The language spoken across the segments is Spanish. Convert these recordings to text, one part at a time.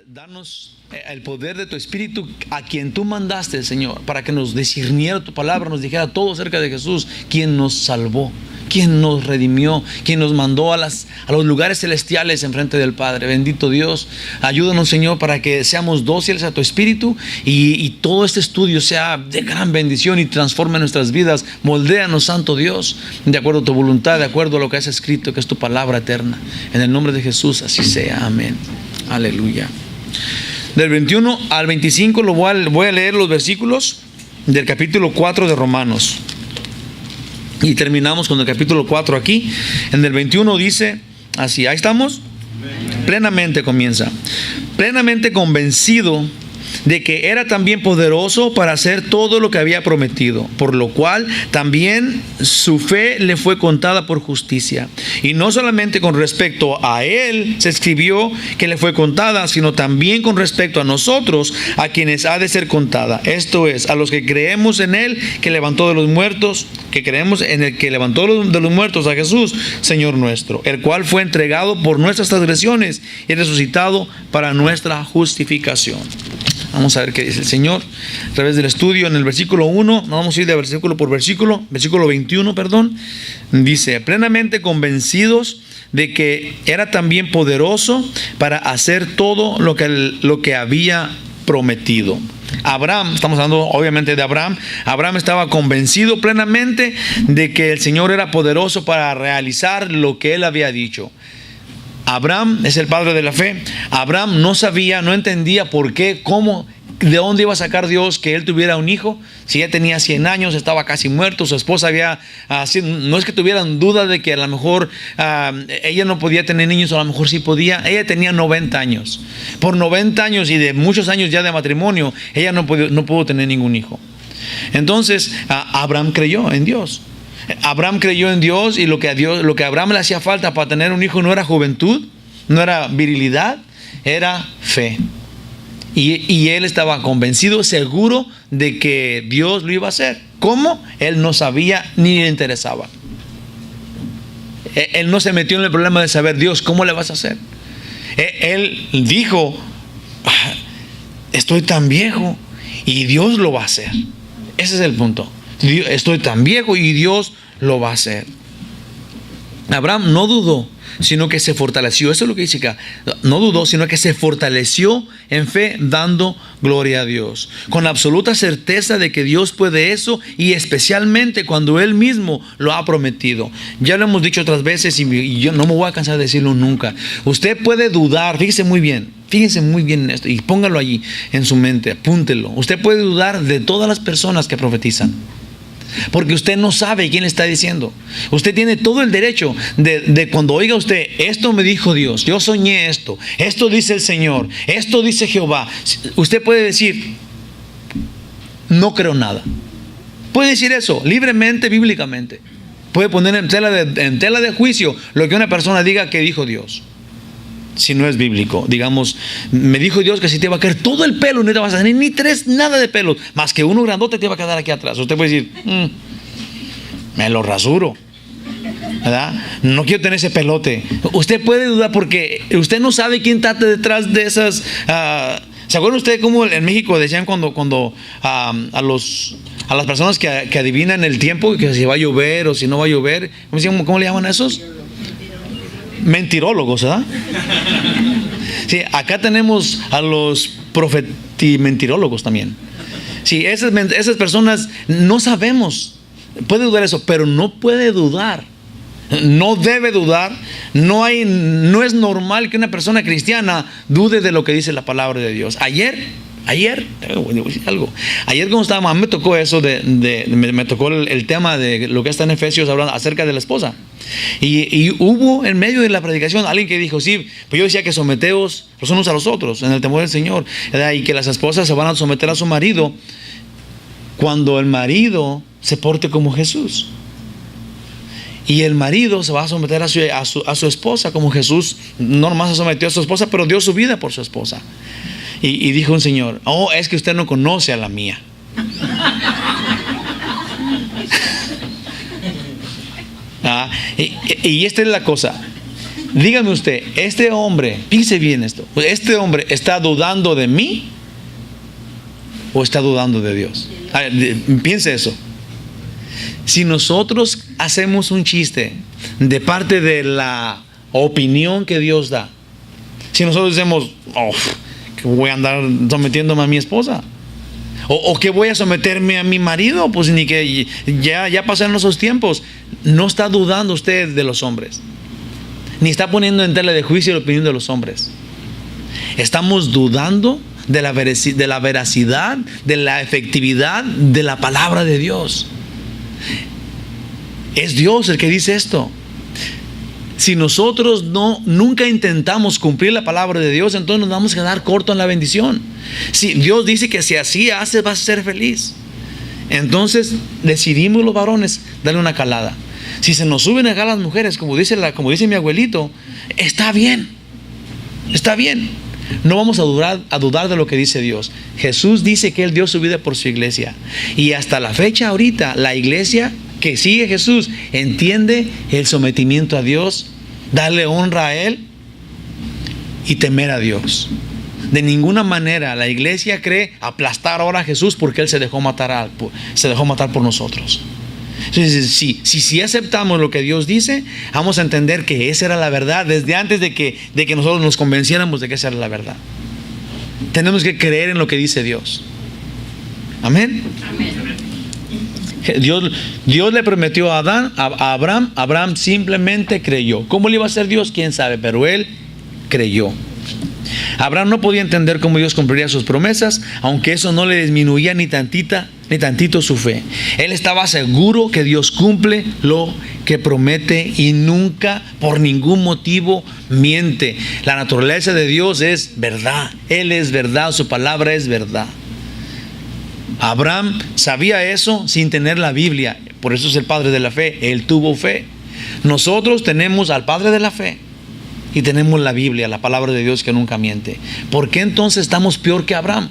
danos el poder de tu Espíritu, a quien tú mandaste, Señor, para que nos discerniera tu palabra, nos dijera todo acerca de Jesús, quien nos salvó, quien nos redimió, quien nos mandó a los lugares celestiales en frente del Padre. Bendito Dios, ayúdanos, Señor, para que seamos dóciles a tu Espíritu y todo este estudio sea de gran bendición y transforme nuestras vidas. Moldéanos, Santo Dios, de acuerdo a tu voluntad, de acuerdo a lo que has escrito, que es tu palabra eterna. En el nombre de Jesús, así sea. Amén. Aleluya. Del 21 al 25 voy a leer los versículos del capítulo 4 de Romanos. Y terminamos con el capítulo 4 aquí. En el 21 dice así, ahí estamos. Plenamente comienza. Plenamente convencido de que era también poderoso para hacer todo lo que había prometido, por lo cual también su fe le fue contada por justicia. Y no solamente con respecto a él se escribió que le fue contada, sino también con respecto a nosotros, a quienes ha de ser contada. Esto es, a los que creemos en él que levantó de los muertos, que creemos en el que levantó de los muertos a Jesús, Señor nuestro, el cual fue entregado por nuestras transgresiones y resucitado para nuestra justificación. Vamos a ver qué dice el Señor a través del estudio. En el versículo 1, no vamos a ir de versículo por versículo, versículo 21, dice, plenamente convencidos de que era también poderoso para hacer todo lo que había prometido. Abraham, estamos hablando obviamente de Abraham. Abraham estaba convencido plenamente de que el Señor era poderoso para realizar lo que él había dicho. Abraham es el padre de la fe. Abraham no sabía, no entendía por qué, cómo, de dónde iba a sacar Dios que él tuviera un hijo. Si ya tenía 100 años, estaba casi muerto, su esposa había, no es que tuvieran duda de que a lo mejor ella no podía tener niños, o a lo mejor sí podía. Ella tenía 90 años. Por 90 años y de muchos años ya de matrimonio, ella no pudo tener ningún hijo. Entonces, Abraham creyó en Dios. Abraham creyó en Dios, y lo que a Abraham le hacía falta para tener un hijo no era juventud, no era virilidad, era fe. Y él estaba convencido, seguro de que Dios lo iba a hacer. ¿Cómo? Él no sabía ni le interesaba. Él no se metió en el problema de saber, Dios, ¿cómo le vas a hacer? Él dijo, estoy tan viejo y Dios lo va a hacer. Ese es el punto. Estoy tan viejo y Dios lo va a hacer. Abraham no dudó, sino que se fortaleció. Eso es lo que dice acá. No dudó, sino que se fortaleció en fe, dando gloria a Dios, con absoluta certeza de que Dios puede eso, y especialmente cuando Él mismo lo ha prometido. Ya lo hemos dicho otras veces y yo no me voy a cansar de decirlo nunca. Usted puede dudar, fíjese muy bien en esto y póngalo allí en su mente, apúntelo. Usted puede dudar de todas las personas que profetizan, porque usted no sabe quién le está diciendo. Usted tiene todo el derecho de cuando oiga usted, esto me dijo Dios, yo soñé esto dice el Señor, esto dice Jehová. Usted puede decir, no creo nada. Puede decir eso libremente, bíblicamente. Puede poner en tela de juicio lo que una persona diga que dijo Dios, si no es bíblico. Digamos, me dijo Dios que si te va a caer todo el pelo, no te vas a tener ni nada de pelo, más que uno grandote te va a quedar aquí atrás. Usted puede decir, me lo rasuro, ¿verdad? No quiero tener ese pelote. Usted puede dudar porque usted no sabe quién está detrás de esas. ¿Se acuerdan ustedes cómo en México decían cuando a las personas que adivinan el tiempo, que si va a llover o si no va a llover, ¿cómo le llaman a esos? Mentirólogos, ¿verdad? Sí, acá tenemos a los profetimentirólogos también. Sí, esas personas no sabemos. Puede dudar eso, pero no puede dudar. No debe dudar. No es normal que una persona cristiana dude de lo que dice la palabra de Dios. Ayer cuando estaba, a mí me tocó eso me tocó el tema de lo que está en Efesios hablando acerca de la esposa. Y hubo en medio de la predicación alguien que dijo, sí, pues yo decía que someteos los unos a los otros en el temor del Señor, ¿verdad? Y que las esposas se van a someter a su marido cuando el marido se porte como Jesús. Y el marido se va a someter a su esposa como Jesús no nomás se sometió a su esposa, pero dio su vida por su esposa. Y dijo un señor, es que usted no conoce a la mía. Y esta es la cosa. Dígame usted, este hombre, piense bien esto, ¿este hombre está dudando de mí o está dudando de Dios? Piense eso. Si nosotros hacemos un chiste de parte de la opinión que Dios da, si nosotros decimos, que voy a andar sometiéndome a mi esposa, o que voy a someterme a mi marido, pues ni que ya pasaron esos tiempos. No está dudando usted de los hombres, ni está poniendo en tela de juicio la opinión de los hombres. Estamos dudando de la veracidad, de la efectividad de la palabra de Dios. Es Dios el que dice esto. Si nosotros nunca intentamos cumplir la palabra de Dios, entonces nos vamos a quedar cortos en la bendición. Si Dios dice que si así haces, vas a ser feliz, entonces decidimos los varones darle una calada. Si se nos suben acá las mujeres, como dice mi abuelito, está bien. No vamos a dudar de lo que dice Dios. Jesús dice que Él dio su vida por su iglesia. Y hasta la fecha ahorita, la iglesia que sigue a Jesús entiende el sometimiento a Dios, darle honra a Él y temer a Dios. De ninguna manera la iglesia cree aplastar ahora a Jesús porque Él se dejó matar por nosotros. Entonces, si aceptamos lo que Dios dice, vamos a entender que esa era la verdad desde antes de que nosotros nos convenciéramos de que esa era la verdad. Tenemos que creer en lo que dice Dios. Amén. Dios le prometió a Abraham. Abraham simplemente creyó. ¿Cómo le iba a hacer Dios? Quién sabe, pero él creyó. Abraham no podía entender cómo Dios cumpliría sus promesas, aunque eso no le disminuía ni tantito su fe. Él estaba seguro que Dios cumple lo que promete y nunca por ningún motivo miente. La naturaleza de Dios es verdad. Él es verdad, su palabra es verdad. Abraham sabía eso sin tener la Biblia, por eso es el padre de la fe. Él tuvo fe. Nosotros tenemos al padre de la fe y tenemos la Biblia, la palabra de Dios que nunca miente. ¿Por qué entonces estamos peor que Abraham?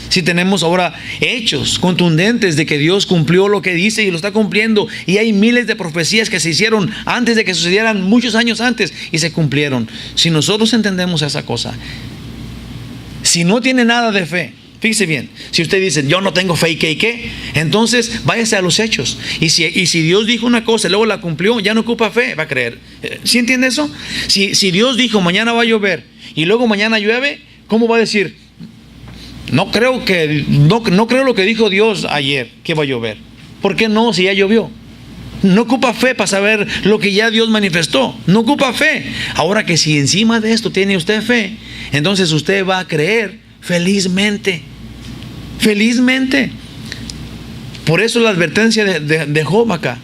Si tenemos ahora hechos contundentes de que Dios cumplió lo que dice y lo está cumpliendo, y hay miles de profecías que se hicieron antes de que sucedieran, muchos años antes, y se cumplieron. Si nosotros entendemos esa cosa, si no tiene nada de fe, fíjese bien, si usted dice yo no tengo fe y qué, entonces váyase a los hechos. Y si Dios dijo una cosa y luego la cumplió, ya no ocupa fe, va a creer. ¿Sí entiende eso? Si Dios dijo mañana va a llover y luego mañana llueve, ¿cómo va a decir? No creo lo que dijo Dios ayer, que va a llover. ¿Por qué no? Si ya llovió. No ocupa fe para saber lo que ya Dios manifestó. No ocupa fe. Ahora que si encima de esto tiene usted fe, entonces usted va a creer felizmente. Por eso la advertencia de Job acá.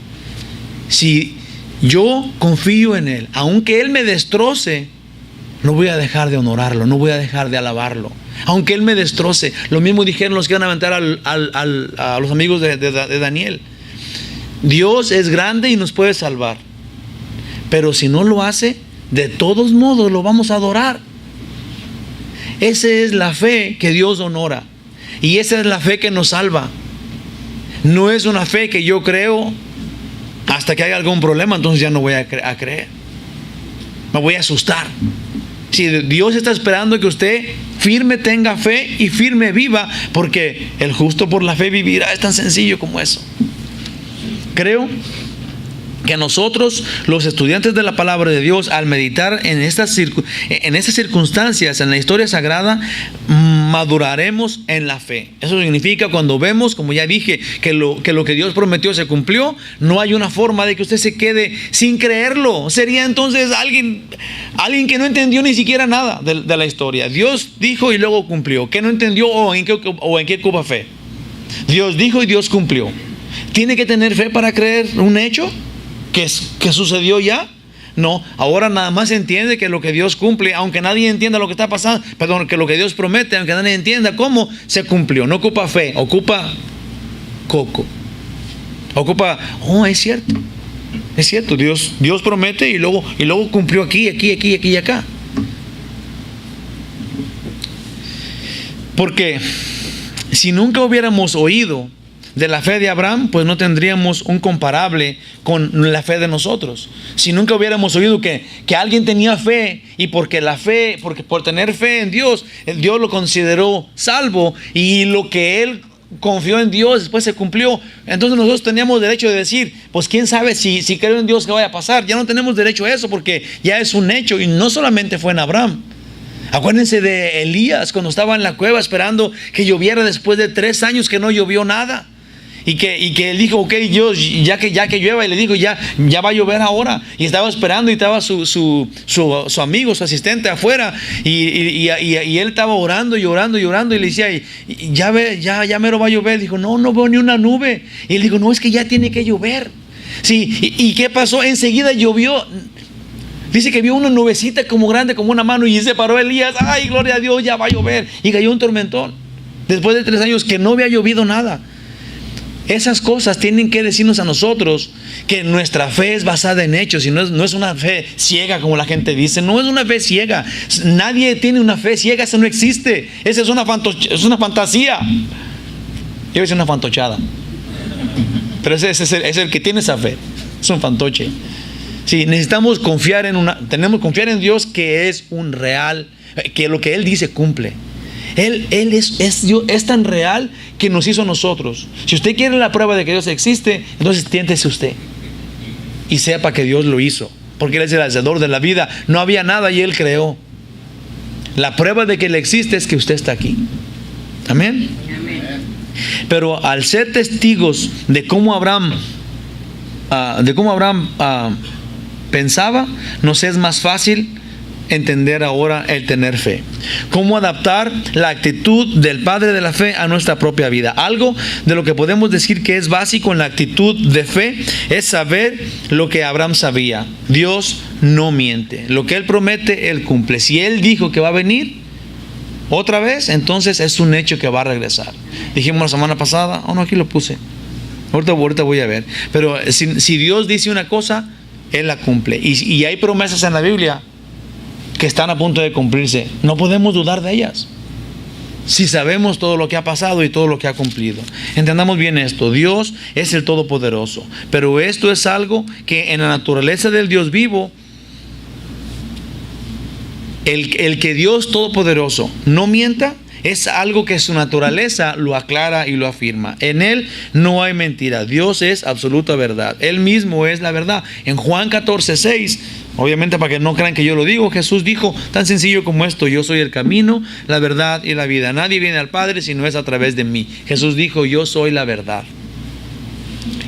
Si yo confío en Él, aunque Él me destroce, no voy a dejar de honorarlo, no voy a dejar de alabarlo. Aunque Él me destroce. Lo mismo dijeron los que iban a aventar a los amigos de Daniel. Dios es grande y nos puede salvar, pero si no lo hace, de todos modos lo vamos a adorar. Esa es la fe que Dios honora, y esa es la fe que nos salva. No es una fe que yo creo hasta que haya algún problema, entonces ya no voy a creer, me voy a asustar. Si Dios está esperando que usted firme tenga fe y firme viva, porque el justo por la fe vivirá. Es tan sencillo como eso. Creo que nosotros, los estudiantes de la palabra de Dios, al meditar en estas circunstancias, en la historia sagrada, maduraremos en la fe. Eso significa cuando vemos, como ya dije, que lo que Dios prometió se cumplió, no hay una forma de que usted se quede sin creerlo. Sería entonces alguien que no entendió ni siquiera nada de la historia. Dios dijo y luego cumplió. ¿Qué no entendió o en qué ocupa fe? Dios dijo y Dios cumplió. ¿Tiene que tener fe para creer un hecho que sucedió ya? No, ahora nada más entiende que lo que Dios cumple, aunque nadie entienda lo que está pasando, que lo que Dios promete, aunque nadie entienda cómo, se cumplió. No ocupa fe, ocupa coco. Ocupa, es cierto, Dios promete y luego cumplió aquí y acá. Porque si nunca hubiéramos oído de la fe de Abraham, pues no tendríamos un comparable con la fe de nosotros. Si nunca hubiéramos oído que alguien tenía fe, y porque por tener fe en Dios, Dios lo consideró salvo, y lo que él confió en Dios después se cumplió, entonces nosotros teníamos derecho de decir, pues quién sabe si creo en Dios que vaya a pasar. Ya no tenemos derecho a eso, porque ya es un hecho, y no solamente fue en Abraham. Acuérdense de Elías cuando estaba en la cueva esperando que lloviera después de 3 años que no llovió nada. Y que él dijo, ok, Dios, ya que llueva, y le dijo, ya va a llover ahora. Y estaba esperando, y estaba su amigo, su asistente afuera, y él estaba orando y orando y orando, y le decía, ya mero va a llover. Dijo, no veo ni una nube. Y él dijo, no, es que ya tiene que llover. Sí, ¿y qué pasó? Enseguida llovió. Dice que vio una nubecita como grande como una mano, y se paró Elías, ay, gloria a Dios, ya va a llover. Y cayó un tormentón después de 3 años que no había llovido nada. Esas cosas tienen que decirnos a nosotros que nuestra fe es basada en hechos, y no es una fe ciega como la gente dice. No es una fe ciega. Nadie tiene una fe ciega, eso no existe. Esa es una fantasía. Yo voy a decir una fantochada, pero ese es el que tiene esa fe. Es un fantoche. Sí, necesitamos tenemos que confiar en Dios, que es un real, que lo que Él dice cumple. Él es tan real que nos hizo a nosotros. Si usted quiere la prueba de que Dios existe, entonces tiéntese usted y sepa que Dios lo hizo, porque Él es el hacedor de la vida. No había nada y Él creó. La prueba de que Él existe es que usted está aquí. Amén. Pero al ser testigos de cómo Abraham pensaba, nos es más fácil entender ahora el tener fe. Cómo adaptar la actitud del padre de la fe a nuestra propia vida. Algo de lo que podemos decir que es básico en la actitud de fe es saber lo que Abraham sabía. Dios no miente. Lo que Él promete, Él cumple. Si Él dijo que va a venir otra vez, entonces es un hecho que va a regresar. Dijimos la semana pasada, no, aquí lo puse. Ahorita voy a ver. Pero si Dios dice una cosa, Él la cumple. Y hay promesas en la Biblia que están a punto de cumplirse. No podemos dudar de ellas, si sabemos todo lo que ha pasado y todo lo que ha cumplido. Entendamos bien esto. Dios es el Todopoderoso, pero esto es algo que en la naturaleza del Dios vivo, el que Dios Todopoderoso no mienta, es algo que su naturaleza lo aclara y lo afirma. En Él no hay mentira. Dios es absoluta verdad. Él mismo es la verdad. En Juan 14:6, obviamente para que no crean que yo lo digo, Jesús dijo tan sencillo como esto: yo soy el camino, la verdad y la vida. Nadie viene al Padre si no es a través de mí. Jesús dijo, yo soy la verdad.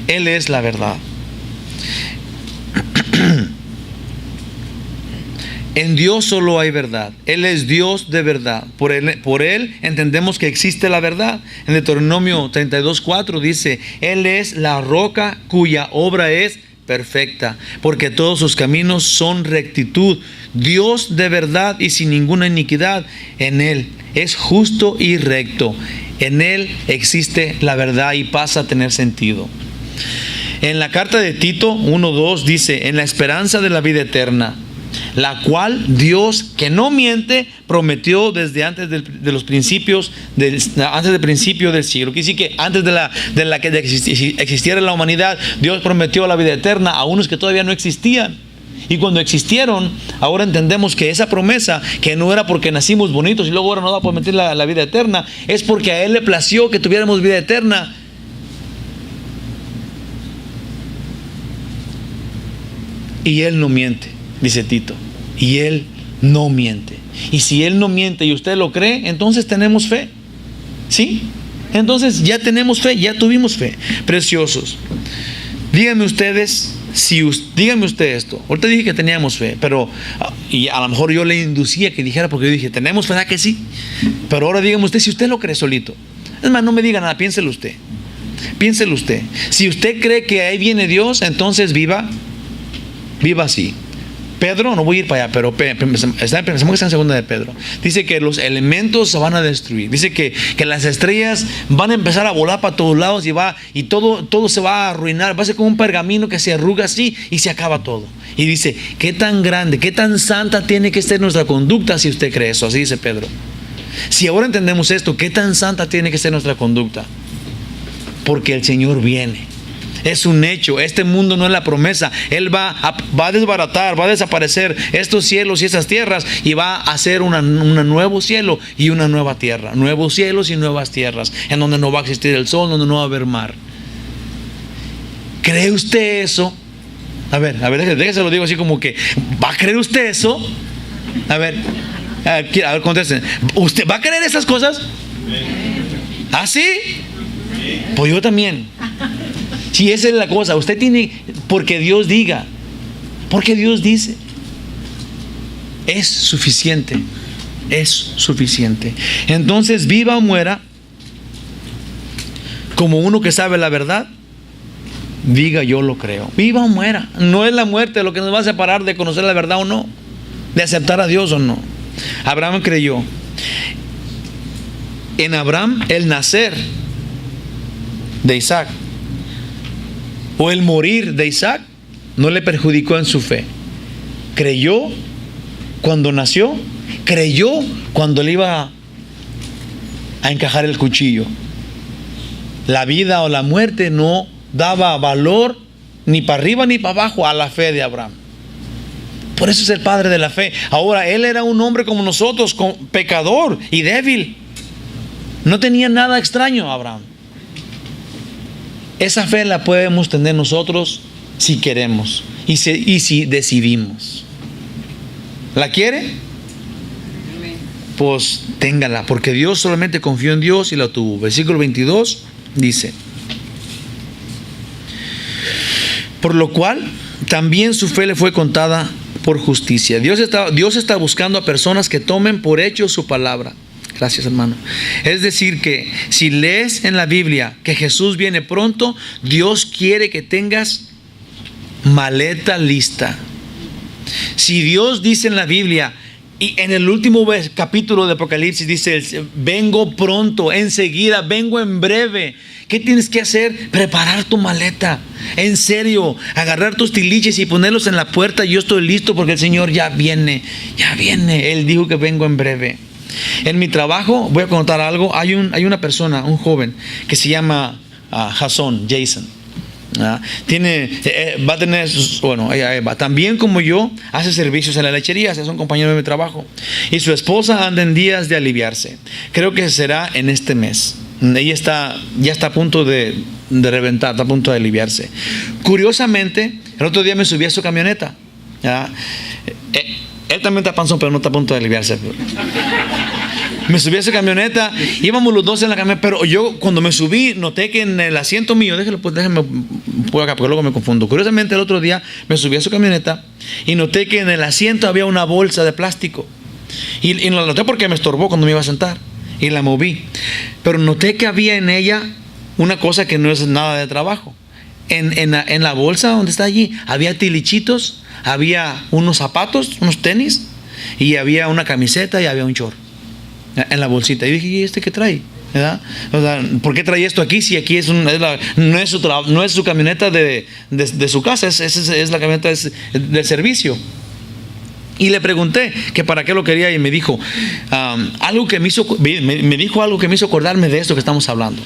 Él es la verdad. En Dios solo hay verdad. Él es Dios de verdad. Por él entendemos que existe la verdad. En Deuteronomio 32:4 dice, Él es la roca cuya obra es perfecta, porque todos sus caminos son rectitud. Dios de verdad y sin ninguna iniquidad. En Él es justo y recto. En Él existe la verdad y pasa a tener sentido. En la carta de Tito 1:2 dice, en la esperanza de la vida eterna, la cual Dios, que no miente, prometió desde antes de los principios, antes del principio del siglo. Quiere decir que antes de que existiera la humanidad, Dios prometió la vida eterna a unos que todavía no existían. Y cuando existieron, ahora entendemos que esa promesa, que no era porque nacimos bonitos y luego ahora nos va a prometer la vida eterna, es porque a Él le plació que tuviéramos vida eterna. Y Él no miente, dice Tito. Y Él no miente. Y si Él no miente y usted lo cree, entonces tenemos fe. ¿Sí? Entonces ya tenemos fe, ya tuvimos fe. Preciosos. Díganme ustedes, díganme usted esto. Ahorita dije que teníamos fe, pero y a lo mejor yo le inducía que dijera, porque yo dije, tenemos fe, ¿verdad que sí? Pero ahora dígame usted si usted lo cree solito. Es más, no me diga nada, piénselo usted. Piénselo usted. Si usted cree que ahí viene Dios, entonces viva así. Pedro, no voy a ir para allá, pero pensamos que está en segunda de Pedro. Dice que los elementos se van a destruir. Dice que las estrellas van a empezar a volar para todos lados y todo se va a arruinar. Va a ser como un pergamino que se arruga así y se acaba todo. Y dice, qué tan grande, qué tan santa tiene que ser nuestra conducta si usted cree eso. Así dice Pedro. Si ahora entendemos esto, qué tan santa tiene que ser nuestra conducta. porque el Señor viene. Es un hecho. Este mundo no es la promesa. Él va a desbaratar, va a desaparecer estos cielos y esas tierras y va a hacer un nuevo cielo y una nueva tierra. Nuevos cielos y nuevas tierras, en donde no va a existir el sol, donde no va a haber mar. ¿Cree usted eso? A ver, déjese lo digo así como que, ¿va a creer usted eso? A ver, contesten. ¿Usted va a creer esas cosas? ¿Ah, sí? Pues yo también. Si esa es la cosa, usted tiene, porque Dios diga, porque Dios dice, es suficiente, es suficiente. Entonces, viva o muera, como uno que sabe la verdad, diga yo lo creo. Viva o muera, no es la muerte lo que nos va a separar de conocer la verdad o no, de aceptar a Dios o no. Abraham creyó. En Abraham, el nacer de Isaac o el morir de Isaac no le perjudicó en su fe. Creyó cuando nació, creyó cuando le iba a encajar el cuchillo. La vida o la muerte no daba valor ni para arriba ni para abajo a la fe de Abraham. Por eso es el padre de la fe. Ahora, él era un hombre como nosotros, pecador y débil. No tenía nada extraño Abraham. Esa fe la podemos tener nosotros si queremos y si decidimos. ¿La quiere? Pues téngala, porque Dios solamente confió en Dios y la tuvo. Versículo 22 dice: por lo cual también su fe le fue contada por justicia. Dios está buscando a personas que tomen por hecho su palabra. Gracias, hermano. Es decir, que si lees en la Biblia que Jesús viene pronto, Dios quiere que tengas maleta lista. Si Dios dice en la Biblia, y en el último capítulo de Apocalipsis dice: vengo pronto, enseguida, vengo en breve. ¿Qué tienes que hacer? Preparar tu maleta. En serio, agarrar tus tiliches y ponerlos en la puerta. Yo estoy listo porque el Señor ya viene. Ya viene. Él dijo que vengo en breve. En mi trabajo, voy a contar algo. Hay una persona, un joven, que se llama Jason. Va a tener, bueno, también como yo, hace servicios en la lechería, es un compañero de mi trabajo. Y su esposa anda en días de aliviarse. Creo que será en este mes. Ella ya está a punto de reventar, está a punto de aliviarse. Curiosamente, el otro día me subí a su camioneta. Él también está panzón, pero no está a punto de aliviarse. Me subí a esa camioneta, íbamos los dos en la camioneta, pero yo cuando me subí noté que en el asiento mío, déjenme por acá porque luego me confundo. Curiosamente el otro día me subí a su camioneta y noté que en el asiento había una bolsa de plástico. Y no la noté porque me estorbó cuando me iba a sentar y la moví. Pero noté que había en ella una cosa que no es nada de trabajo. En la bolsa donde está allí había tilichitos, había unos zapatos, unos tenis, y había una camiseta y había un short en la bolsita. Y dije: ¿y este qué trae? ¿Verdad? O sea, ¿por qué trae esto aquí si aquí no es su camioneta de su casa, es la camioneta del servicio? Y le pregunté que para qué lo quería y me dijo algo que me dijo algo que me hizo acordarme de esto que estamos hablando.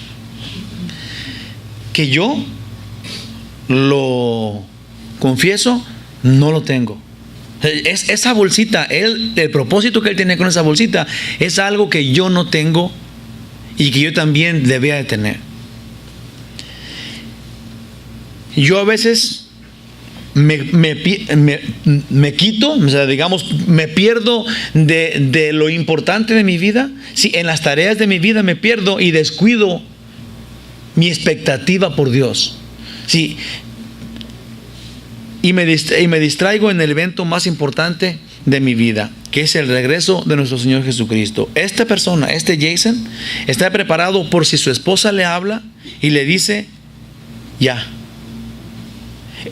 Que yo lo confieso, no lo tengo. Esa bolsita, el propósito que él tiene con esa bolsita es algo que yo no tengo y que yo también debía de tener. Yo a veces me quito, o sea, digamos, me pierdo de lo importante de mi vida. Sí, en las tareas de mi vida me pierdo y descuido mi expectativa por Dios. Sí. Y me distraigo en el evento más importante de mi vida, que es el regreso de nuestro Señor Jesucristo. Esta persona, Jason, está preparado por si su esposa le habla y le dice: ya.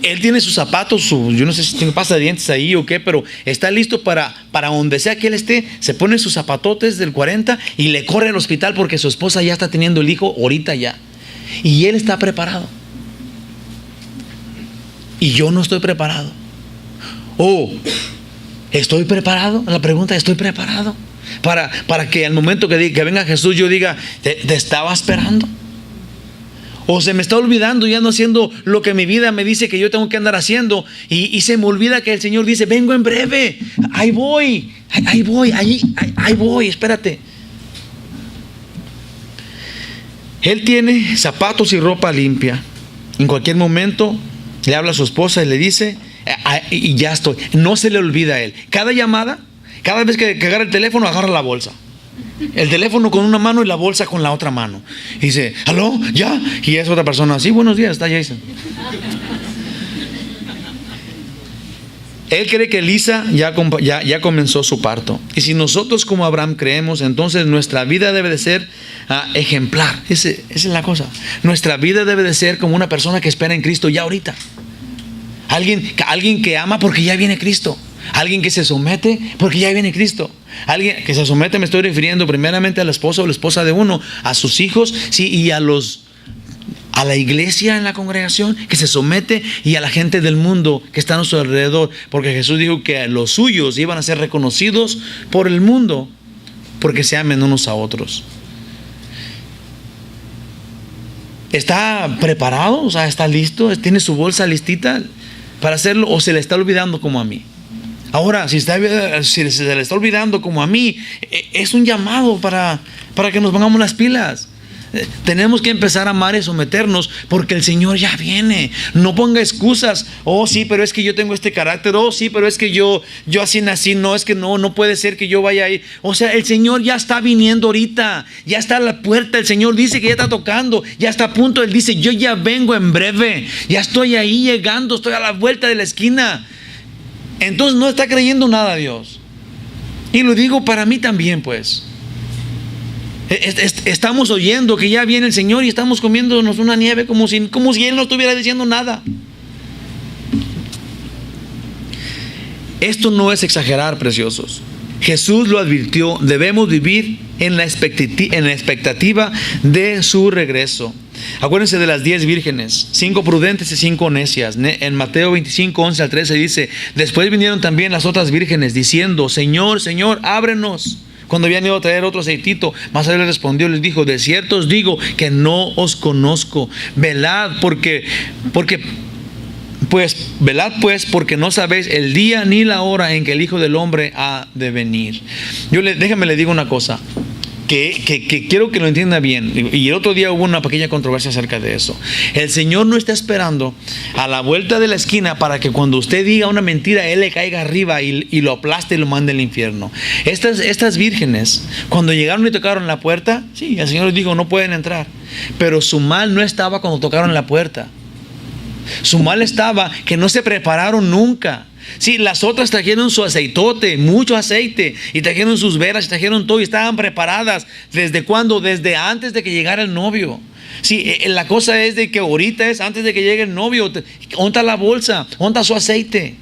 Él tiene sus zapatos, yo no sé si tiene pasta de dientes ahí o qué, pero está listo para donde sea que él esté. Se pone sus zapatotes del 40 y le corre al hospital porque su esposa ya está teniendo el hijo ahorita ya. Y él está preparado. Y yo no estoy preparado. ¿Estoy preparado? La pregunta: ¿estoy preparado? Para que al momento que venga Jesús yo diga: te estaba esperando. O se me está olvidando y ando haciendo lo que mi vida me dice que yo tengo que andar haciendo. Y se me olvida que el Señor dice, vengo en breve. Ahí voy, ahí voy, espérate. Él tiene zapatos y ropa limpia. En cualquier momento le habla a su esposa y le dice, y ya estoy. No se le olvida a él. Cada llamada, cada vez que agarra el teléfono, agarra la bolsa. El teléfono con una mano y la bolsa con la otra mano. Y dice, ¿aló? ¿Ya? Y es otra persona. Sí, buenos días, está Jason. Él cree que Elisa ya comenzó su parto. Y si nosotros como Abraham creemos, entonces nuestra vida debe de ser ejemplar. Esa es la cosa. Nuestra vida debe de ser como una persona que espera en Cristo ya ahorita. Alguien que ama porque ya viene Cristo. Alguien que se somete porque ya viene Cristo. Alguien que se somete, me estoy refiriendo primeramente al esposo o la esposa de uno, a sus hijos, sí, y a la iglesia en la congregación, que se somete, y a la gente del mundo que está a nuestro alrededor, porque Jesús dijo que los suyos iban a ser reconocidos por el mundo porque se amen unos a otros. ¿Está preparado? O sea, ¿está listo? ¿Tiene su bolsa listita para hacerlo? ¿O se le está olvidando como a mí? Ahora, si se le está olvidando como a mí, es un llamado para que nos pongamos las pilas. Tenemos que empezar a amar y someternos porque el Señor ya viene. No ponga excusas. Oh, sí, pero es que yo tengo este carácter. Oh, sí, pero es que yo así nací. No, es que no puede ser que yo vaya ahí. O sea, el Señor ya está viniendo ahorita. Ya está a la puerta. El Señor dice que ya está tocando. Ya está a punto. Él dice, yo ya vengo en breve. Ya estoy ahí llegando. Estoy a la vuelta de la esquina. Entonces no está creyendo nada a Dios. Y lo digo para mí también, pues. Estamos oyendo que ya viene el Señor y estamos comiéndonos una nieve como si Él no estuviera diciendo nada. Esto no es exagerar, preciosos. Jesús lo advirtió, debemos vivir en la expectativa de su regreso. Acuérdense de las 10 vírgenes, 5 prudentes y 5 necias. En Mateo 25, 11 al 13 dice, después vinieron también las otras vírgenes diciendo, Señor, Señor, ábrenos. Cuando habían ido a traer otro aceitito, más él les respondió, les dijo, de cierto os digo que no os conozco. Velad velad porque no sabéis el día ni la hora en que el Hijo del Hombre ha de venir. Déjame le digo una cosa que quiero que lo entienda bien. Y el otro día hubo una pequeña controversia acerca de eso. El Señor no está esperando a la vuelta de la esquina para que cuando usted diga una mentira, Él le caiga arriba y lo aplaste y lo mande al infierno. Estas vírgenes, cuando llegaron y tocaron la puerta, sí, el Señor les dijo, no pueden entrar. Pero su mal no estaba cuando tocaron la puerta. Su mal estaba que no se prepararon nunca. Sí, las otras trajeron su aceitote, mucho aceite, y trajeron sus velas, y trajeron todo, y estaban preparadas. ¿Desde cuándo? Desde antes de que llegara el novio. Sí, la cosa es de que ahorita es antes de que llegue el novio. ¿Dónde la bolsa? ¿Dónde su aceite?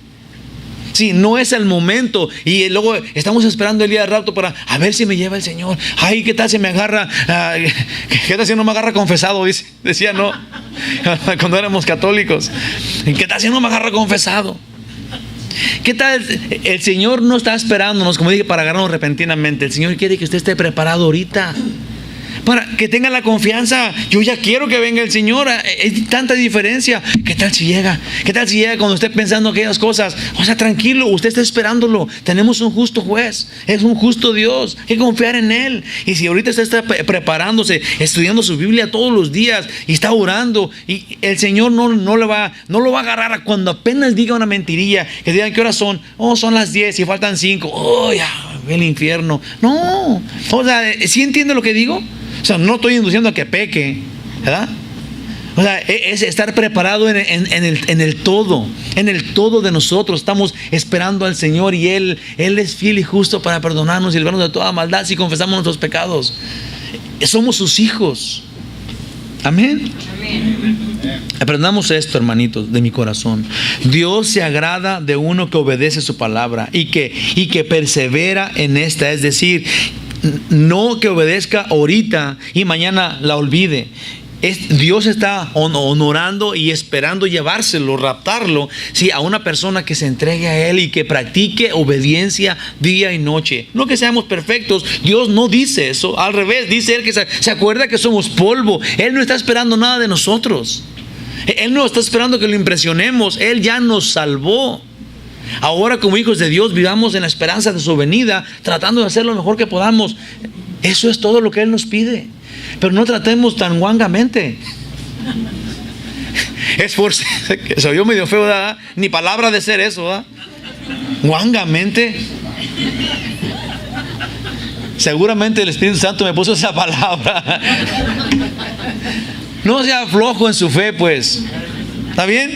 Sí, no es el momento. Y luego estamos esperando el día de rapto para a ver si me lleva el Señor. Ay, ¿qué tal si me agarra? ¿Qué tal si no me agarra confesado? Decía, no, cuando éramos católicos. ¿Qué tal si no me agarra confesado? ¿Qué tal? El Señor no está esperándonos, como dije, para agarrarnos repentinamente. El Señor quiere que usted esté preparado ahorita, para que tenga la confianza. Yo ya quiero que venga el Señor. Hay tanta diferencia. ¿Qué tal si llega? ¿Qué tal si llega cuando esté pensando aquellas cosas? O sea, tranquilo, usted está esperándolo. Tenemos un justo juez. Es un justo Dios. Hay que confiar en Él. Y si ahorita usted está preparándose, estudiando su Biblia todos los días y está orando, y el Señor no lo va a agarrar cuando apenas diga una mentirilla, que digan qué horas son. Oh, son las 10 y faltan 5. Oh, ya, el infierno. No. O sea, ¿sí entiende lo que digo? O sea, no estoy induciendo a que peque, ¿verdad? O sea, es estar preparado en el todo de nosotros. Estamos esperando al Señor y Él es fiel y justo para perdonarnos y librarnos de toda maldad si confesamos nuestros pecados. Somos sus hijos. Amén. Aprendamos esto, hermanitos, de mi corazón. Dios se agrada de uno que obedece su palabra y que persevera en esta, es decir, no que obedezca ahorita y mañana la olvide. Dios está honorando y esperando llevárselo, raptarlo, sí, a una persona que se entregue a Él y que practique obediencia día y noche. No que seamos perfectos, Dios no dice eso, al revés, dice Él que se acuerda que somos polvo. Él no está esperando nada de nosotros. Él no está esperando que lo impresionemos. Él ya nos salvó. Ahora, como hijos de Dios, vivamos en la esperanza de su venida, tratando de hacer lo mejor que podamos. Eso es todo lo que Él nos pide. Pero no tratemos tan guangamente. Se oyó medio feo, ¿verdad? Ni palabra de ser eso, ¿verdad? Guangamente. Seguramente el Espíritu Santo me puso esa palabra. No sea flojo en su fe, pues. ¿Está bien?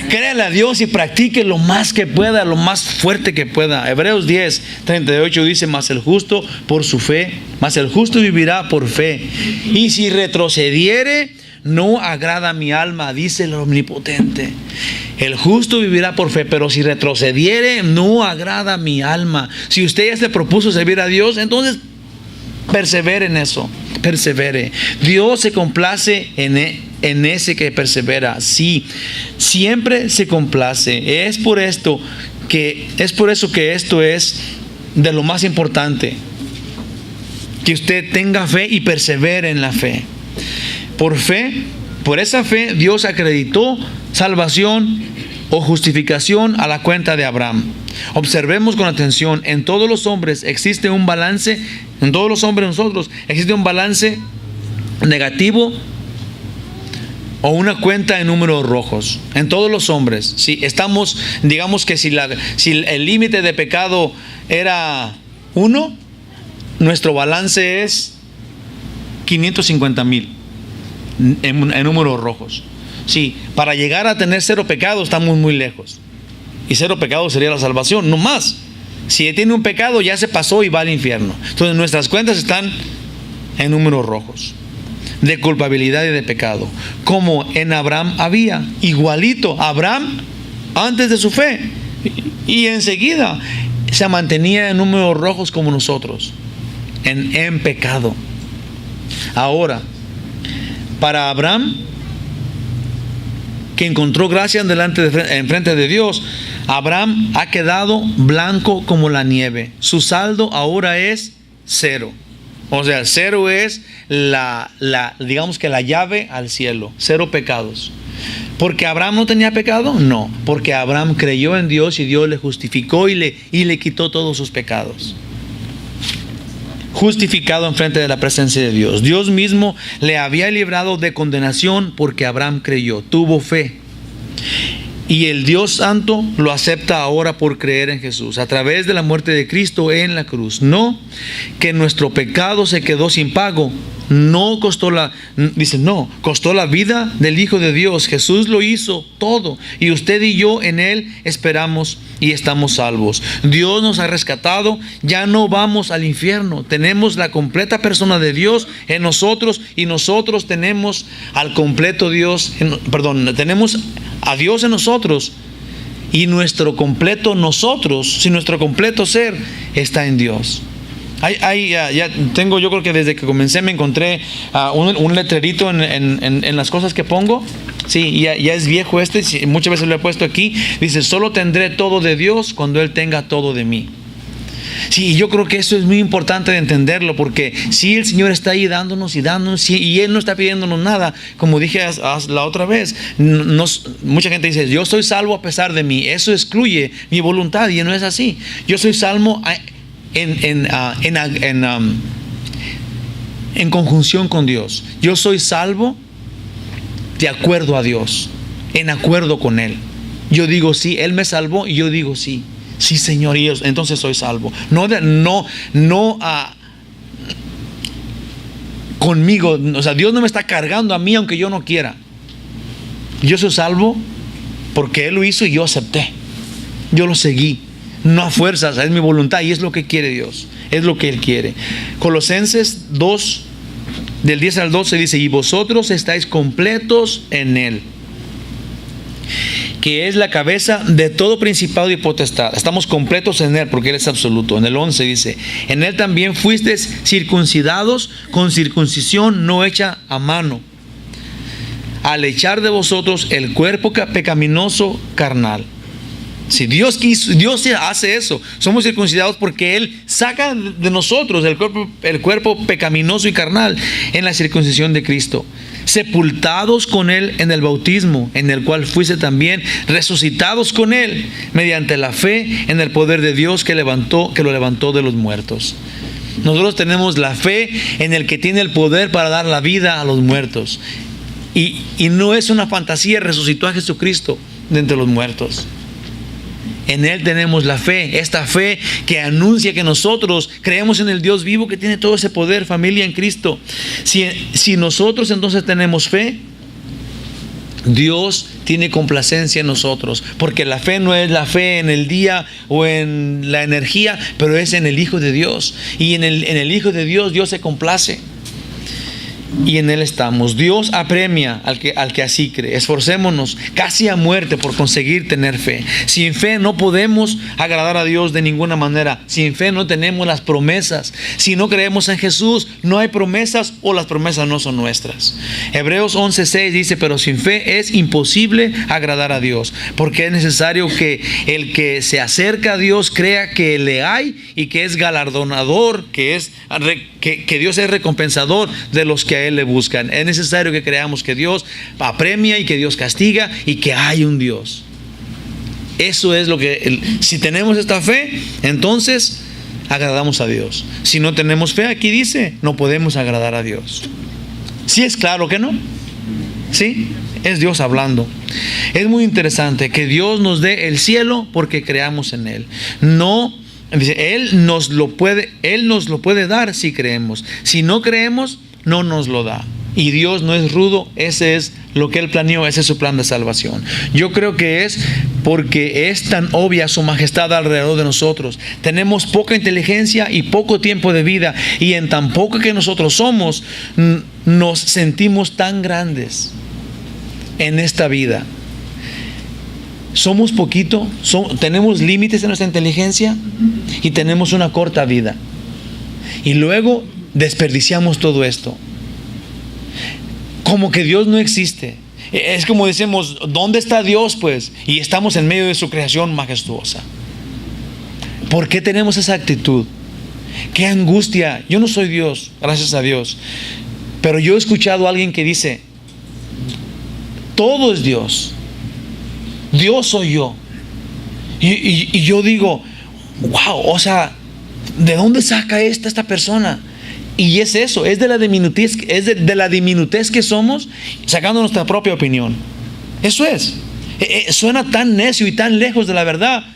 Créale a Dios y practique lo más que pueda, lo más fuerte que pueda. Hebreos 10:38 dice: mas el justo por su fe, mas el justo vivirá por fe. Y si retrocediere, no agrada a mi alma, dice el Omnipotente. El justo vivirá por fe, pero si retrocediere, no agrada a mi alma. Si usted ya se propuso servir a Dios, entonces persevere en eso, persevere. Dios se complace en ese que persevera. Sí, siempre se complace. Es por eso que esto es de lo más importante, que usted tenga fe y persevere en la fe. Por fe, por esa fe, Dios acreditó salvación o justificación a la cuenta de Abraham. Observemos con atención: en todos los hombres existe un balance, en todos los hombres nosotros existe un balance negativo o una cuenta en números rojos. En todos los hombres, si estamos, digamos que si el límite de pecado era 1, nuestro balance es 550,000 en números rojos. Sí, para llegar a tener 0 pecado estamos muy lejos. Y 0 pecado sería la salvación, no más. Si tiene un pecado, ya se pasó y va al infierno. Entonces nuestras cuentas están en números rojos, de culpabilidad y de pecado, como en Abraham había. Igualito, Abraham antes de su fe, y enseguida se mantenía en números rojos como nosotros, en pecado. Ahora, para Abraham, que encontró gracia en frente de Dios, Abraham ha quedado blanco como la nieve. Su saldo ahora es 0. O sea, 0 es digamos que la llave al cielo. 0 pecados. ¿Porque Abraham no tenía pecado? No, porque Abraham creyó en Dios y Dios le justificó y le quitó todos sus pecados. Justificado en frente de la presencia de Dios. Dios mismo le había librado de condenación porque Abraham creyó, tuvo fe. Y el Dios Santo lo acepta ahora por creer en Jesús, a través de la muerte de Cristo en la cruz. No que nuestro pecado se quedó sin pago. Costó la vida del Hijo de Dios. Jesús lo hizo todo. Y usted y yo en Él esperamos y estamos salvos. Dios nos ha rescatado. Ya no vamos al infierno. Tenemos la completa persona de Dios en nosotros. Y nosotros tenemos al completo Dios. Tenemos a Dios en nosotros. Y nuestro completo ser está en Dios. Ya tengo, yo creo que desde que comencé me encontré un letrerito en las cosas que pongo. Sí, ya es viejo muchas veces lo he puesto aquí. Dice: solo tendré todo de Dios cuando Él tenga todo de mí. Sí, yo creo que eso es muy importante de entenderlo, porque si el Señor está ahí dándonos y Él no está pidiéndonos nada, como dije la otra vez, mucha gente dice: yo soy salvo a pesar de mí. Eso excluye mi voluntad, y no es así. Yo soy salvo en conjunción con Dios. Yo soy salvo de acuerdo a Dios, en acuerdo con Él. Yo digo sí, Él me salvó, y yo digo sí, Señor, y entonces soy salvo. Conmigo, o sea, Dios no me está cargando a mí aunque yo no quiera. Yo soy salvo porque Él lo hizo y yo acepté. Yo lo seguí. No a fuerzas, es mi voluntad, y es lo que quiere Dios, es lo que Él quiere. Colosenses 2, del 10 al 12 dice: y vosotros estáis completos en Él, que es la cabeza de todo principado y potestad. Estamos completos en Él porque Él es absoluto. En el 11 dice: en Él también fuisteis circuncidados con circuncisión no hecha a mano, al echar de vosotros el cuerpo pecaminoso carnal. Si Dios quiso, Dios hace eso. Somos circuncidados porque Él saca de nosotros el cuerpo pecaminoso y carnal en la circuncisión de Cristo. Sepultados con Él en el bautismo, en el cual fuiste también resucitados con Él, mediante la fe en el poder de Dios que lo levantó de los muertos. Nosotros tenemos la fe en el que tiene el poder para dar la vida a los muertos. Y no es una fantasía, resucitó a Jesucristo de entre los muertos. En Él tenemos la fe, esta fe que anuncia que nosotros creemos en el Dios vivo que tiene todo ese poder, familia en Cristo. Si nosotros entonces tenemos fe, Dios tiene complacencia en nosotros, porque la fe no es la fe en el día o en la energía, pero es en el Hijo de Dios. Y en el Hijo de Dios, Dios se complace. Y en Él estamos. Dios apremia al que así cree. Esforcémonos casi a muerte por conseguir tener fe. Sin fe no podemos agradar a Dios de ninguna manera. Sin fe no tenemos las promesas. Si no creemos en Jesús, no hay promesas o las promesas no son nuestras. Hebreos 11:6 dice: pero sin fe es imposible agradar a Dios, porque es necesario que el que se acerca a Dios crea que le hay y que es galardonador, que Dios es recompensador de los que a Él le buscan. Es necesario que creamos que Dios apremia y que Dios castiga y que hay un Dios. Eso es lo que, si tenemos esta fe, entonces agradamos a Dios. Si no tenemos fe, aquí dice, no podemos agradar a Dios. ¿Sí es claro que no? ¿Sí? Es Dios hablando. Es muy interesante que Dios nos dé el cielo porque creamos en Él. No, dice, Él nos lo puede dar si creemos. Si no creemos, no nos lo da. Y Dios no es rudo. Ese es lo que Él planeó. Ese es su plan de salvación. Yo creo que es porque es tan obvia su majestad alrededor de nosotros. Tenemos poca inteligencia y poco tiempo de vida, y en tan poco que nosotros somos, nos sentimos tan grandes en esta vida. Somos poquito, tenemos límites en nuestra inteligencia y tenemos una corta vida. Y luego desperdiciamos todo esto. Como que Dios no existe. Es como decimos, ¿dónde está Dios? Pues, y estamos en medio de su creación majestuosa. ¿Por qué tenemos esa actitud? ¡Qué angustia! Yo no soy Dios, gracias a Dios. Pero yo he escuchado a alguien que dice, todo es Dios. Dios soy yo. Y yo digo, wow, o sea, ¿de dónde saca esta persona? Y es eso, es de la diminutez que somos, sacando nuestra propia opinión. Eso es. Suena tan necio y tan lejos de la verdad.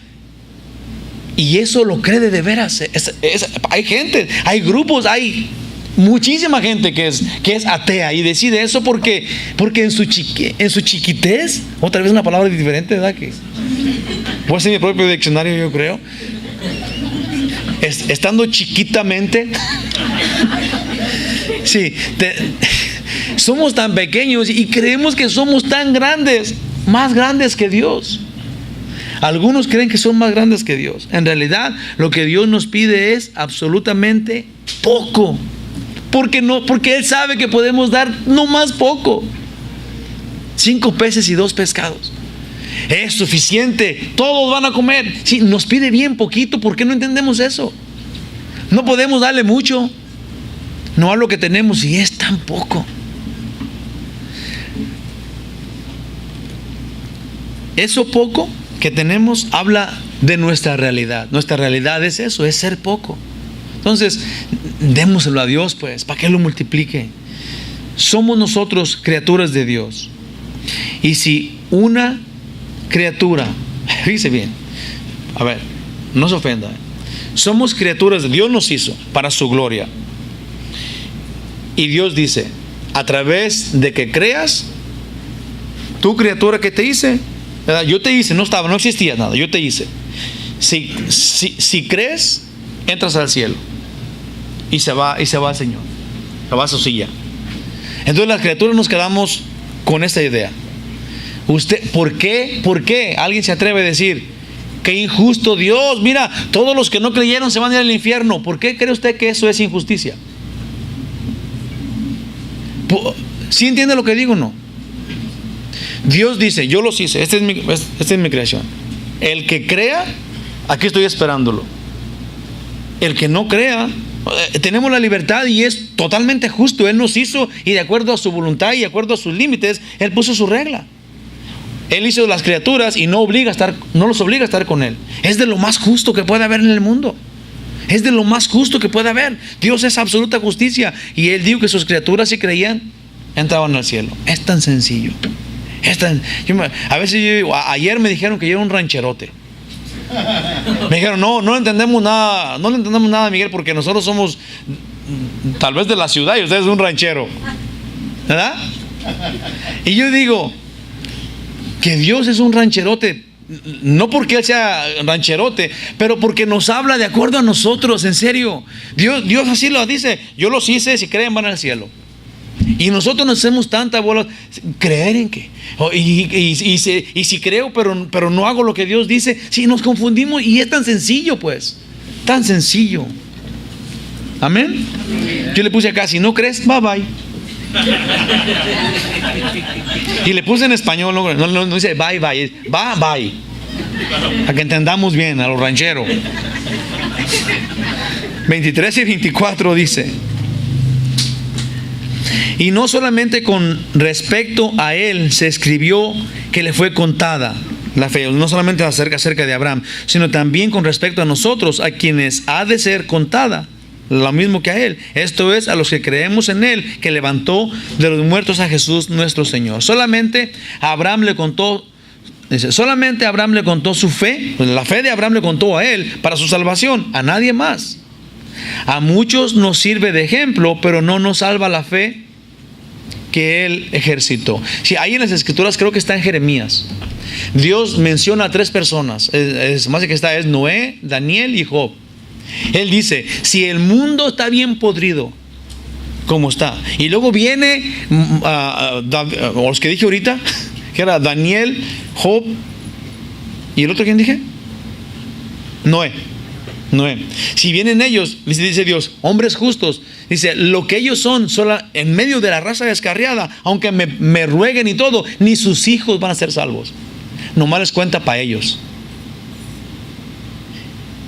Y eso lo cree de veras. Hay gente, hay grupos, hay muchísima gente que es atea y decide eso porque en su chiquitez, otra vez una palabra diferente, ¿verdad? Que voy a hacer mi propio diccionario, yo creo. Estando chiquitamente, sí, somos tan pequeños y creemos que somos tan grandes, más grandes que Dios. Algunos creen que son más grandes que Dios. En realidad, lo que Dios nos pide es absolutamente poco. Porque Él sabe que podemos dar no más poco. 5 peces y 2 pescados. Es suficiente, todos van a comer. Sí, nos pide bien poquito. ¿Por qué no entendemos eso? No podemos darle mucho, no a lo que tenemos, y es tan poco. Eso poco que tenemos habla de nuestra realidad. Nuestra realidad es eso, es ser poco. Entonces, démoselo a Dios, pues, para que lo multiplique. Somos nosotros criaturas de Dios. Y si una criatura, fíjese bien, a ver, no se ofenda, somos criaturas de Dios, nos hizo para su gloria. Y Dios dice, a través de que creas, tu criatura que te hice, ¿verdad? Yo te hice, no existía nada, yo te hice. Si crees, entras al cielo. Y se va el Señor, se va a su silla. Entonces las criaturas nos quedamos con esta idea. ¿Por qué alguien se atreve a decir, qué injusto Dios? Mira, todos los que no creyeron se van a ir al infierno. ¿Por qué cree usted que eso es injusticia? ¿Sí entiende lo que digo o no? Dios dice, yo los hice, esta es mi creación. El que crea, aquí estoy esperándolo. El que no crea, tenemos la libertad y es totalmente justo. Él nos hizo y de acuerdo a su voluntad y de acuerdo a sus límites, Él puso su regla. Él hizo las criaturas y no los obliga a estar con Él. Es de lo más justo que puede haber en el mundo. Es de lo más justo que puede haber. Dios es absoluta justicia. Y Él dijo que sus criaturas, si creían, entraban al cielo. Es tan sencillo. A veces ayer me dijeron que yo era un rancherote. Me dijeron, no le entendemos nada, Miguel, porque nosotros somos tal vez de la ciudad y usted es un ranchero, ¿verdad? Y yo digo que Dios es un rancherote, no porque Él sea rancherote, pero porque nos habla de acuerdo a nosotros, en serio. Dios así lo dice, yo los hice, si creen van al cielo. Y nosotros nos hacemos tanta bola, creer en qué, y si creo pero no hago lo que Dios dice, si nos confundimos. Y es tan sencillo, pues, tan sencillo. Amén. Yo le puse acá, si no crees, bye bye. Y le puse en español, no dice bye bye, es bye bye, para que entendamos bien a los rancheros. 23 y 24 dice: y no solamente con respecto a él se escribió que le fue contada la fe, no solamente acerca de Abraham, sino también con respecto a nosotros, a quienes ha de ser contada, lo mismo que a él. Esto es, a los que creemos en él, que levantó de los muertos a Jesús nuestro Señor. Solamente Abraham le contó su fe, pues la fe de Abraham le contó a él para su salvación, a nadie más. A muchos nos sirve de ejemplo, pero no nos salva la fe que él ejercitó. Sí, ahí en las escrituras, creo que está en Jeremías, Dios menciona a 3 personas. Más que es Noé, Daniel y Job. Él dice, si el mundo está bien podrido como está, y luego viene los que dije ahorita, que era Daniel, Job y el otro, ¿quién dije? Noé. Si vienen ellos, dice Dios, hombres justos, dice, lo que ellos son en medio de la raza descarriada, aunque me rueguen y todo, ni sus hijos van a ser salvos. Nomás les cuenta para ellos.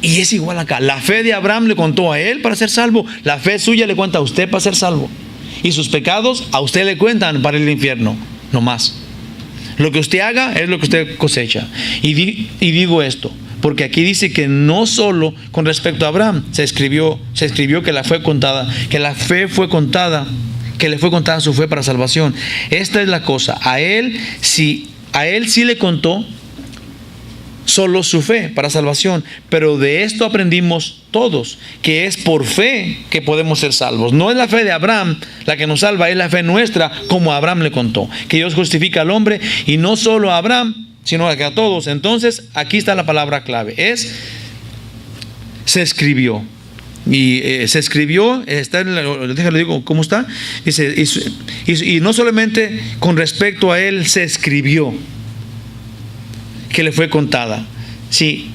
Y es igual acá. La fe de Abraham le contó a él para ser salvo. La fe suya le cuenta a usted para ser salvo. Y sus pecados a usted le cuentan para el infierno. No más. Lo que usted haga es lo que usted cosecha. Y digo esto porque aquí dice que no solo con respecto a Abraham se escribió que la fue contada, que la fe fue contada, que le fue contada su fe para salvación. Esta es la cosa. A él sí le contó solo su fe para salvación, pero de esto aprendimos todos, que es por fe que podemos ser salvos. No es la fe de Abraham la que nos salva, es la fe nuestra, como a Abraham le contó, que Dios justifica al hombre, y no solo a Abraham, sino a todos. Entonces aquí está la palabra clave, se escribió. Y se escribió, déjale digo cómo está. Dice, y no solamente con respecto a él se escribió que le fue contada. Sí,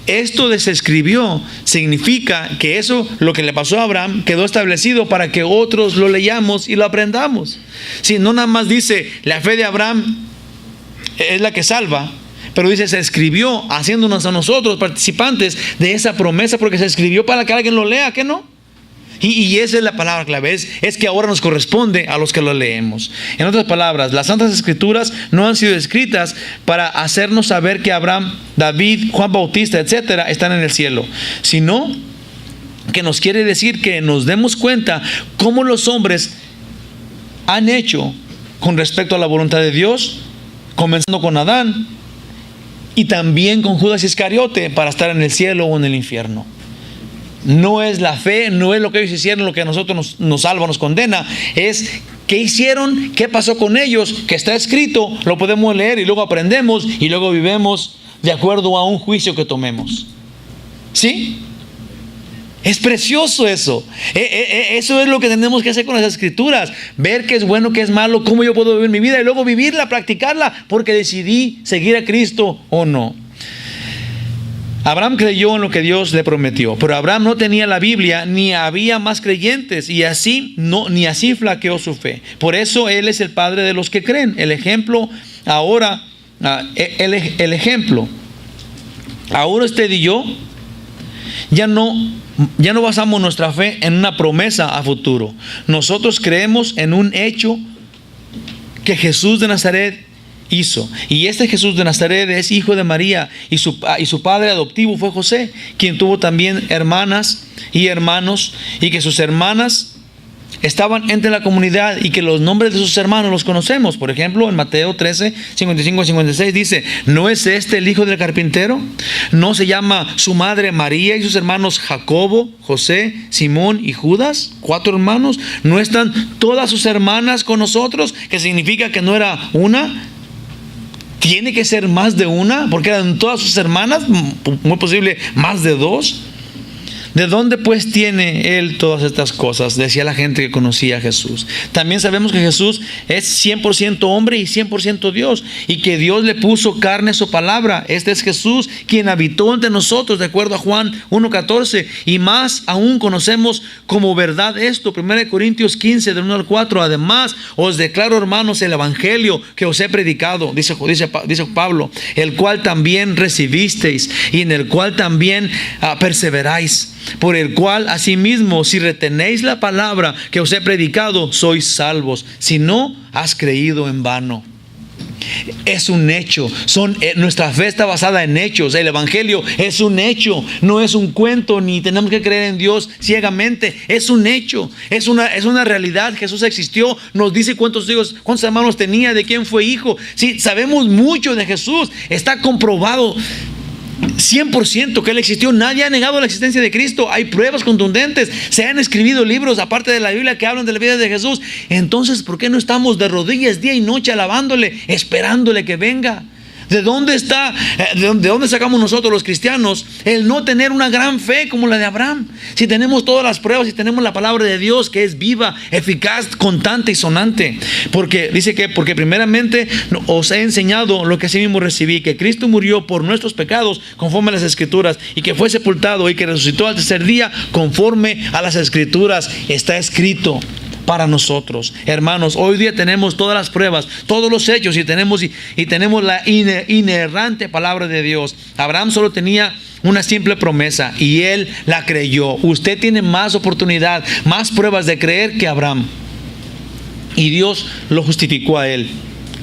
esto de se escribió significa que eso, lo que le pasó a Abraham, quedó establecido para que otros lo leyamos y lo aprendamos. Sí, no nada más dice la fe de Abraham es la que salva, pero dice se escribió, haciéndonos a nosotros participantes de esa promesa, porque se escribió para que alguien lo lea, ¿qué no? Y esa es la palabra clave, es que ahora nos corresponde a los que lo leemos. En otras palabras, las Santas Escrituras no han sido escritas para hacernos saber que Abraham, David, Juan Bautista, etcétera, están en el cielo, sino que nos quiere decir que nos demos cuenta cómo los hombres han hecho con respecto a la voluntad de Dios, comenzando con Adán y también con Judas Iscariote, para estar en el cielo o en el infierno. No es la fe, no es lo que ellos hicieron lo que a nosotros nos salva, nos condena. Es qué hicieron, qué pasó con ellos, que está escrito, lo podemos leer y luego aprendemos y luego vivemos de acuerdo a un juicio que tomemos. ¿Sí? Es precioso eso. Eso es lo que tenemos que hacer con las Escrituras. Ver qué es bueno, qué es malo, cómo yo puedo vivir mi vida y luego vivirla, practicarla, porque decidí seguir a Cristo o no. Abraham creyó en lo que Dios le prometió, pero Abraham no tenía la Biblia, ni había más creyentes, y ni así flaqueó su fe. Por eso él es el padre de los que creen, el ejemplo Ahora, el ejemplo. Ahora usted y yo ya no basamos nuestra fe en una promesa a futuro. Nosotros creemos en un hecho que Jesús de Nazaret hizo. Y este Jesús de Nazaret es hijo de María, y su padre adoptivo fue José, quien tuvo también hermanas y hermanos, y que sus hermanas estaban entre la comunidad, y que los nombres de sus hermanos los conocemos. Por ejemplo, en Mateo 13, 55-56 dice: ¿no es este el hijo del carpintero? ¿No se llama su madre María y sus hermanos Jacobo, José, Simón y Judas? 4 hermanos. ¿No están todas sus hermanas con nosotros? Que significa que no era una. Tiene que ser más de una, porque eran todas sus hermanas, muy posible más de 2. ¿De dónde pues tiene él todas estas cosas?, decía la gente que conocía a Jesús. También sabemos que Jesús es 100% hombre y 100% Dios, y que Dios le puso carne a su palabra. Este es Jesús quien habitó entre nosotros, de acuerdo a Juan 1:14. Y más aún conocemos como verdad esto, 1 Corintios 15, del 1 al 4. Además, os declaro, hermanos, el evangelio que os he predicado, dice Pablo, el cual también recibisteis, y en el cual también perseveráis, por el cual asimismo, si retenéis la palabra que os he predicado, sois salvos. Si no, has creído en vano. Es un hecho. Nuestra fe está basada en hechos. El evangelio es un hecho, no es un cuento, ni tenemos que creer en Dios ciegamente. Es un hecho, es una realidad. Jesús existió, nos dice cuántos hijos, cuántos hermanos tenía, de quién fue hijo. Sí, sabemos mucho de Jesús, está comprobado 100% que Él existió. Nadie ha negado la existencia de Cristo. Hay pruebas contundentes. Se han escrito libros aparte de la Biblia que hablan de la vida de Jesús. Entonces, ¿por qué no estamos de rodillas día y noche alabándole, esperándole que venga? ¿De dónde sacamos nosotros los cristianos el no tener una gran fe como la de Abraham? Si tenemos todas las pruebas, si tenemos la palabra de Dios que es viva, eficaz, constante y sonante. Porque dice que porque primeramente os he enseñado lo que así mismo recibí, que Cristo murió por nuestros pecados conforme a las Escrituras, y que fue sepultado y que resucitó al tercer día conforme a las Escrituras. Está escrito para nosotros. Hermanos, hoy día tenemos todas las pruebas, todos los hechos, y tenemos la inerrante palabra de Dios. Abraham solo tenía una simple promesa y él la creyó. Usted tiene más oportunidad, más pruebas de creer que Abraham, y Dios lo justificó a él.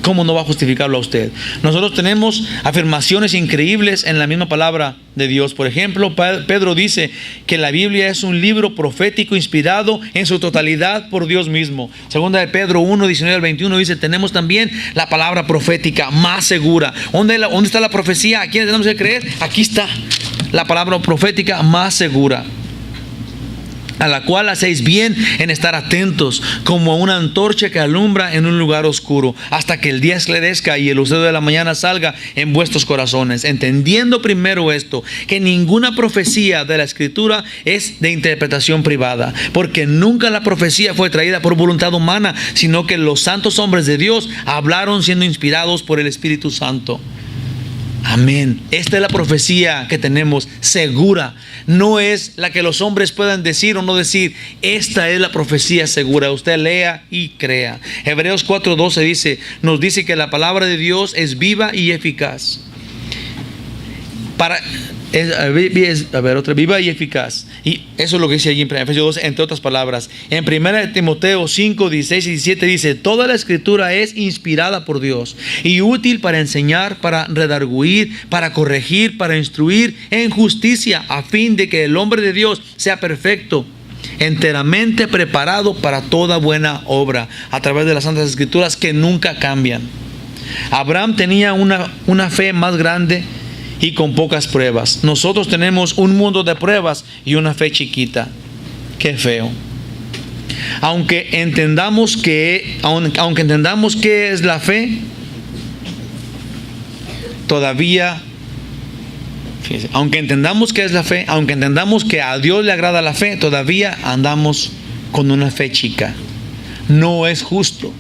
¿Cómo no va a justificarlo a usted? Nosotros tenemos afirmaciones increíbles en la misma palabra de Dios. Por ejemplo, Pedro dice que la Biblia es un libro profético inspirado en su totalidad por Dios mismo. Segunda de Pedro 1, 19 al 21 dice: tenemos también la palabra profética más segura. ¿Dónde está la profecía? ¿A quién tenemos que creer? Aquí está la palabra profética más segura, a la cual hacéis bien en estar atentos, como a una antorcha que alumbra en un lugar oscuro, hasta que el día esclarezca y el lucero de la mañana salga en vuestros corazones. Entendiendo primero esto, que ninguna profecía de la Escritura es de interpretación privada, porque nunca la profecía fue traída por voluntad humana, sino que los santos hombres de Dios hablaron siendo inspirados por el Espíritu Santo. Amén. Esta es la profecía que tenemos segura. No es la que los hombres puedan decir o no decir. Esta es la profecía segura. Usted lea y crea. Hebreos 4:12 nos dice que la palabra de Dios es viva y eficaz. Viva y eficaz. Y eso es lo que dice allí en Efesios 2, entre otras palabras. En 1 Timoteo 5, 16 y 17 dice: toda la Escritura es inspirada por Dios y útil para enseñar, para redarguir, para corregir, para instruir en justicia, a fin de que el hombre de Dios sea perfecto, enteramente preparado para toda buena obra, a través de las Santas Escrituras que nunca cambian. Abraham tenía una fe más grande y con pocas pruebas. Nosotros tenemos un mundo de pruebas y una fe chiquita. Qué feo. Aunque entendamos qué es la fe, todavía, fíjense, aunque entendamos qué es la fe, aunque entendamos que a Dios le agrada la fe, todavía andamos con una fe chica. No es justo,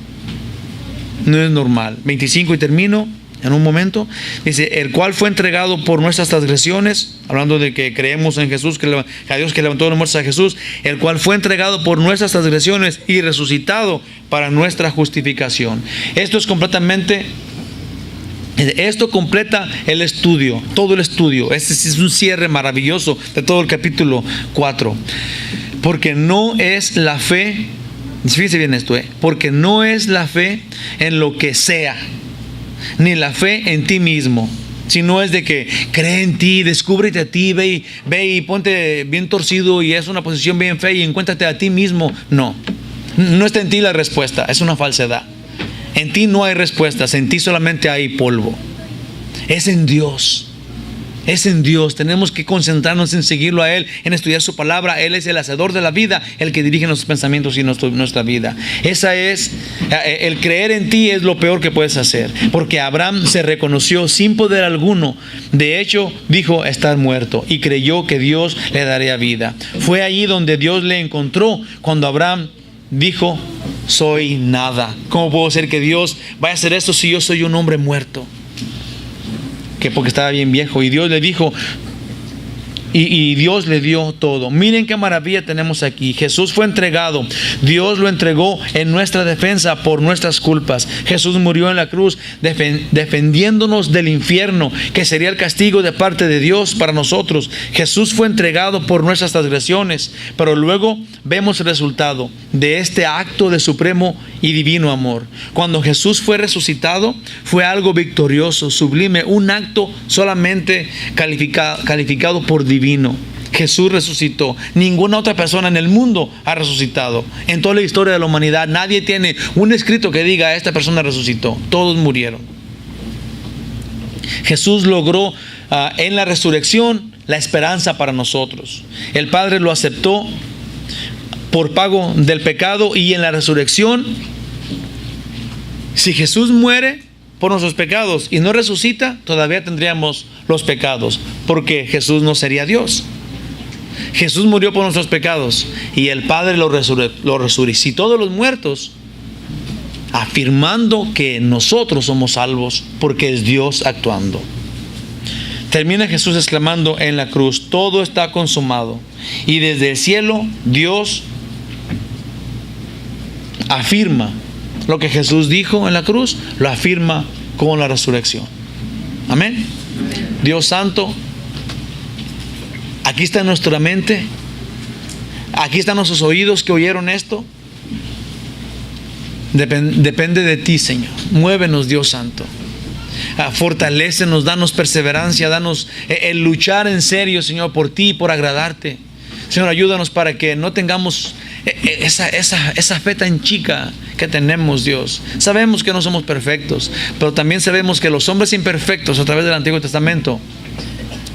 no es normal. 25 y termino en un momento. Dice: el cual fue entregado por nuestras transgresiones, hablando de que creemos en Jesús, que a Dios que levantó de los muertos a Jesús, el cual fue entregado por nuestras transgresiones y resucitado para nuestra justificación. Esto es completamente Esto completa el estudio, todo el estudio. Este es un cierre maravilloso de todo el capítulo 4. Porque no es la fe, fíjense bien esto, porque no es la fe en lo que sea, ni la fe en ti mismo, sino es de que cree en ti, descúbrete a ti, ve y ponte bien torcido y es una posición bien fea y encuéntrate a ti mismo. No está en ti la respuesta, es una falsedad. En ti no hay respuestas, en ti solamente hay polvo. Es en Dios. Es en Dios. Tenemos que concentrarnos en seguirlo a Él, en estudiar su palabra. Él es el hacedor de la vida, el que dirige nuestros pensamientos y nuestra vida. Esa es, el creer en ti es lo peor que puedes hacer. Porque Abraham se reconoció sin poder alguno. De hecho, dijo estar muerto y creyó que Dios le daría vida. Fue allí donde Dios le encontró cuando Abraham dijo: soy nada. ¿Cómo puedo ser que Dios vaya a hacer esto si yo soy un hombre muerto? Que porque estaba bien viejo. Y Dios le dijo, y Dios le dio todo. Miren qué maravilla tenemos aquí. Jesús fue entregado. Dios lo entregó en nuestra defensa por nuestras culpas. Jesús murió en la cruz defendiéndonos del infierno, que sería el castigo de parte de Dios para nosotros. Jesús fue entregado por nuestras transgresiones, pero luego vemos el resultado de este acto de supremo y divino amor. Cuando Jesús fue resucitado, fue algo victorioso, sublime, un acto solamente calificado por divino. Jesús resucitó. Ninguna otra persona en el mundo ha resucitado. En toda la historia de la humanidad, nadie tiene un escrito que diga: esta persona resucitó. Todos murieron. Jesús logró en la resurrección la esperanza para nosotros. El Padre lo aceptó por pago del pecado, y en la resurrección, si Jesús muere por nuestros pecados y no resucita, todavía tendríamos los pecados, porque Jesús no sería Dios. Jesús murió por nuestros pecados y el Padre lo resucitó de los muertos, afirmando que nosotros somos salvos porque es Dios actuando. Termina Jesús exclamando en la cruz: todo está consumado. Y desde el cielo Dios afirma lo que Jesús dijo en la cruz, lo afirma con la resurrección. Amén. Dios santo, aquí está nuestra mente, aquí están nuestros oídos que oyeron esto. Depende de ti, Señor. Muévenos, Dios santo. Fortalécenos, danos perseverancia, danos el luchar en serio, Señor, por ti y por agradarte. Señor, ayúdanos para que no tengamos esa fe tan chica que tenemos, Dios. Sabemos que no somos perfectos, pero también sabemos que los hombres imperfectos a través del Antiguo Testamento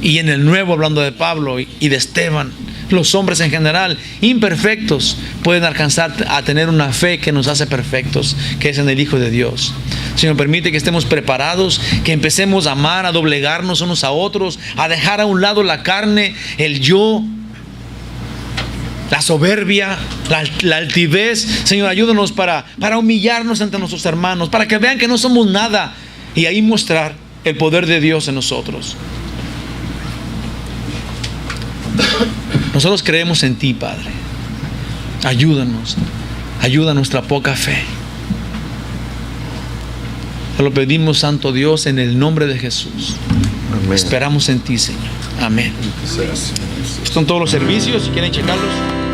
y en el Nuevo, hablando de Pablo y de Esteban, los hombres en general imperfectos pueden alcanzar a tener una fe que nos hace perfectos, que es en el Hijo de Dios. Señor, permite que estemos preparados, que empecemos a amar, a doblegarnos unos a otros, a dejar a un lado la carne, el yo, la soberbia, la altivez. Señor, ayúdanos para humillarnos ante nuestros hermanos, para que vean que no somos nada, y ahí mostrar el poder de Dios en nosotros. Nosotros creemos en ti, Padre. Ayúdanos, ayuda a nuestra poca fe. Te lo pedimos, Santo Dios, en el nombre de Jesús. Amén. Esperamos en ti, Señor. Amén. Son todos los servicios, si quieren checarlos.